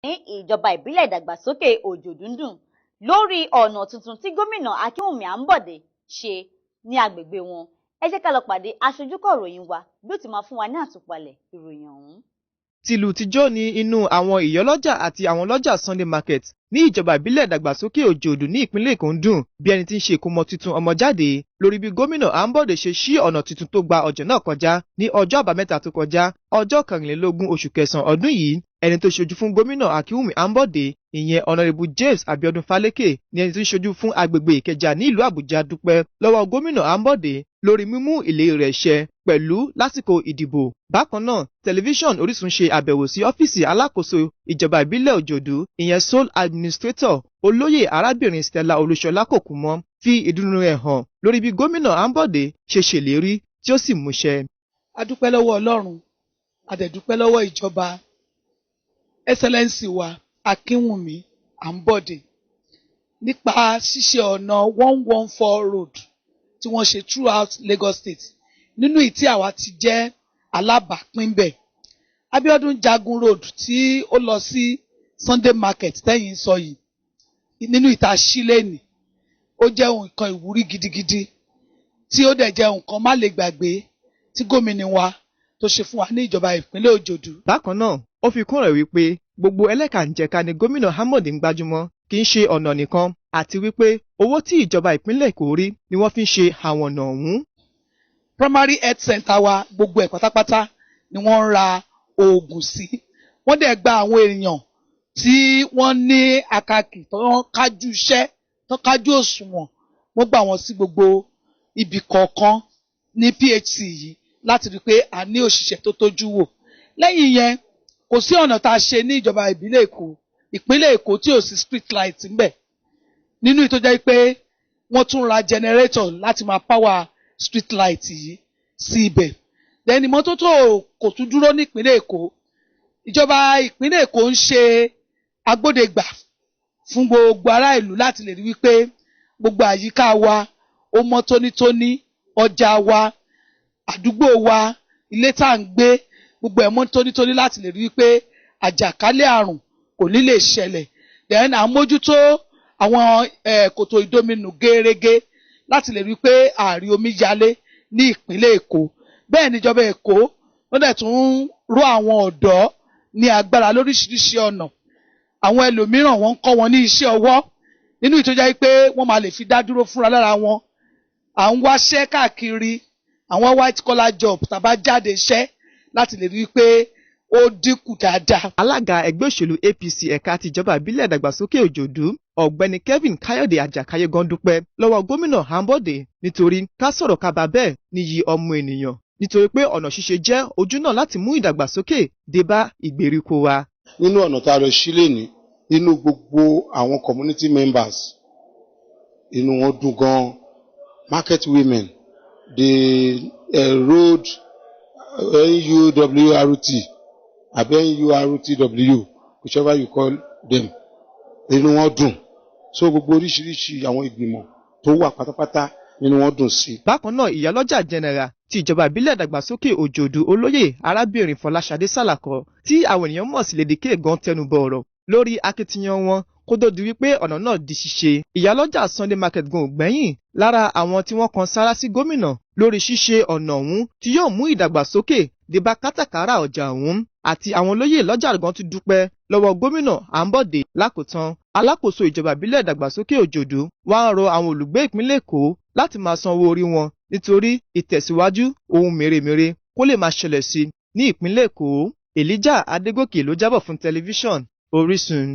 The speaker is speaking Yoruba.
ní ìjọba ìbílẹ̀ ìdàgbàsókè Òjòdúndùn lórí ọ̀nà tuntun tí gómìnà Akínwùmí Àǹbọ̀dé ṣe ní agbègbè wọn. Ẹ jẹ́ ká lọ pàdé aṣojúkọ̀ròyìn wa bí ó ti máa fún wa ní àtúpalẹ̀ ìròyìn ọ̀hún. Tìlù tijó ní inú àwọn ìyálọ́jà àti àwọn ọlọ́jà Sunday Market ní ìjọba ìbílẹ̀ ìdàgbàsókè Òjòdù ní ìpínlẹ̀ Èkó ń dùn bí ẹni tí ń ṣe ìkómọ tuntun ọmọ jáde lórí bí gómìnà Àǹbọ̀dé ṣe ṣí ọ̀nà tuntun tó gba ọjà náà kọjá ní ọjọ́ àbámẹ́ta tó kọjá ọjọ́ 24 oṣù kẹsàn-án ọdún yìí. Ẹni tó ṣojú fún gómìnà Akínwùmí Àǹbọ̀dé ìyẹn Honorable James Abiodun Faleke ní ẹni tó ṣojú fún agbègbè Ìkẹjà ní ìlú Àbújá dúpẹ́ lọ́wọ́ gómìnà Àǹbọ̀dé lórí mímú ìlérí rẹ̀ ṣẹ pẹ̀lú lásìkò ìdìbò. Bákan náà, tẹlifíṣọ̀n Orísun ṣe àbẹ̀wò sí ọ́fíìsì alákòóso ìjọba ìbílẹ̀ Òjòdù ìyẹn sole administrator olóyè arábìnrin Stella Olúṣọlá Kòkúmọ́ fi ìdùnnú rẹ̀ hàn lórí bí gómìnà Àǹbọ̀dé ṣe ṣèlérí tí ó sì múṣẹ. A dúpẹ́ lọ́wọ́ Ọlọ́run, a dẹ̀ dúpẹ́ lọ́wọ́ ìjọba Excellency wa Akínwùmí Àǹbọ̀dé nípa ṣíṣe ọ̀nà 114 road tí wọ́n ṣe throughout Lagos State nínú ìtí àwa ti jẹ́ alábàápínbẹ̀. Abiodun Jagun road tí ó lọ sí Sunday Market tẹ́yìn sọ yìí nínú ìta sílẹ̀nì ó jẹ́ nǹkan ìwúrí gidigidi tí ó dẹ̀ jẹ́ nǹkan má lè gbàgbé tí gómìnà wa tó ṣe fún wa ní ìjọba ìpínlẹ̀ Òjòdù. Bákan náà, ó fi kún rẹ̀ wípé gbogbo ẹlẹ́kànjẹ̀ka ni gómìnà Àǹbọ̀dé ń gbájúmọ́ kì í ṣe ọ̀nà nìkan àti wípé owó tí ìjọba ìpínlẹ̀ Èkó rí ni wọ́n fi ń ṣe àwọn ọ̀nà ọ̀hún. Primary health center wa gbogbo ẹ̀ pátápátá ni wọ́n ń ra oògùn sí. Wọ́n dẹ̀ gba àwọn èèyàn tí wọ́n ní àkàkì tó kájú iṣẹ́ tó kájú òṣùwọ̀n wọ́n gbà wọ́n sí gbogbo ibì kọ̀ọ̀kan ní PHC yìí láti rí i pé a ní òṣìṣẹ́ tó tójú wò. Lẹ́yìn yẹn kò sí ọ̀nà tá a ṣe ní ìjọba ìpínlẹ̀ Èkó tí ò sí street light ńbẹ̀ nínú ìtó jẹ́ pé wọ́n tún ra generator láti máa power street light yìí sí ibẹ̀. Then ìmọ́tótó kò tún dúró ní ìpínlẹ̀ Èkó. Ìjọba ìpínlẹ̀ Èkó ń ṣe agbódegbà fún gbogbo ará ìlú láti lè rí wípé gbogbo àyíká wa ó mọ́ tónítóní, ọjà wa, àdúgbò wa, ilé tá à ń gbé gbogbo ẹ̀ mọ́ tónítóní láti lè rí wípé àjàkálẹ̀ àrùn kò ní lè ṣẹlẹ̀. Then à ń mójútó àwọn kòtò ìdominù gẹ́rẹ́gẹ́ láti lè rí pé ààrí omi yalé ní ìpínlẹ̀ Èkó. Bẹ́ẹ̀ ni ìjọba Èkó wọ́n dẹ̀ tún ń ró àwọn ọ̀dọ́ ní agbára lóríṣiríṣi ọ̀nà. Àwọn ẹlòmíràn wọ́n ń kọ́ wọn ní iṣẹ́ ọwọ́ nínú ìtọ́jà pé wọ́n máa lè fi dá dúró fúnra lára wọn. À ń wáṣẹ́ káàkiri àwọn white collar job tàbá jáde iṣẹ́ láti lè rí pé ó dínkù dáadáa. Alága ẹgbẹ́ òṣèlú APC ẹ̀ka tìjọba ìbílẹ̀ ìdàgbàsókè Òjòdú ọ̀gbẹ́ni Kevin Káyọ̀dé Àjàkáyé gan dúpẹ́ lọ́wọ́ gómìnà Àǹbọ̀dé nítorí ká sọ̀rọ̀ ká bá bẹ́ẹ̀ níyì ọmọ ènìyàn nítorí pé ọ̀nà ṣíṣe jẹ́ ojúnà láti mú ìdàgbàsókè dé bá ìgbèríko wa. Nínú ọ̀nà tá a lọ sílẹ̀ ní inú gbogbo àwọn community members inú wọn dùn gan. Market women, the road NUWRT àbí NURTW whichever you call them inú wọn dùn. So gbogbo oríṣiríṣi àwọn ìgbìmọ̀ tó wà pátápátá nínú wọn dùn sí. Bákan náà ìyálọ́jà general ti ìjọba ìbílẹ̀ ìdàgbàsókè Òjòdù olóyè arábìnrin Fọláṣadé Sàlàkọ́ tí àwọn ènìyàn mọ̀ sí Lady K gan tẹnubọ̀ ọ̀rọ̀ lórí akitiyan wọn kó tó di wípé ọ̀nà náà di ṣíṣe. Ìyálọ́jà Sunday Market gan ò gbẹ́yìn lára àwọn tí wọ́n kan sára sí gómìnà lórí ṣíṣe ọ̀nà ọ̀hún tí yóò mú ìdàgbàsókè dé bá kátàkárà ọjà ọ̀hún àti àwọn olóyè lọ́jà gan tún dúpẹ́ lọ́wọ́ gómìnà Àǹbọ̀dé. Lákòótán alákòóso ìjọba ìbílẹ̀ ìdàgbàsókè Òjòdù wá ń rọ àwọn olùgbé ìpínlẹ̀ Èkó láti máa san owó orí wọn nítorí ìtẹ̀síwájú ohun mèremère kó lè máa ṣẹlẹ̀ sí ní ìpínlẹ̀ Èkó. Elijah Adégòkè ló jábọ̀ fún tẹlifíṣọ̀n Orísun.